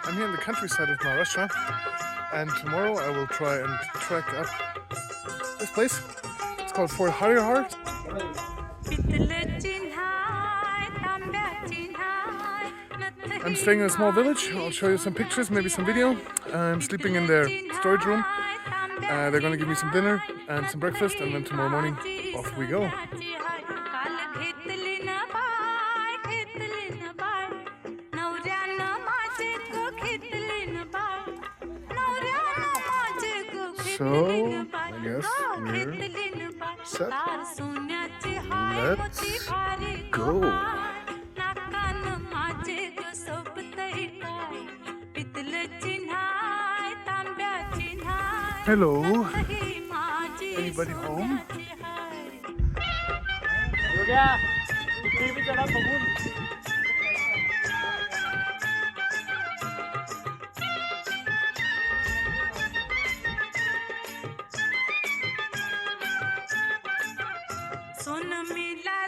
I'm here in the countryside of Maharashtra, and tomorrow I will try and trek up this place. It's called Fort Harihar. I'm staying in a small village. I'll show you some pictures, maybe some video. I'm sleeping in their storage room. They're going to give me some dinner and some breakfast, and then tomorrow morning off we go. So, I guess we're set. Let's go. Hello. Anybody home? सोन मिला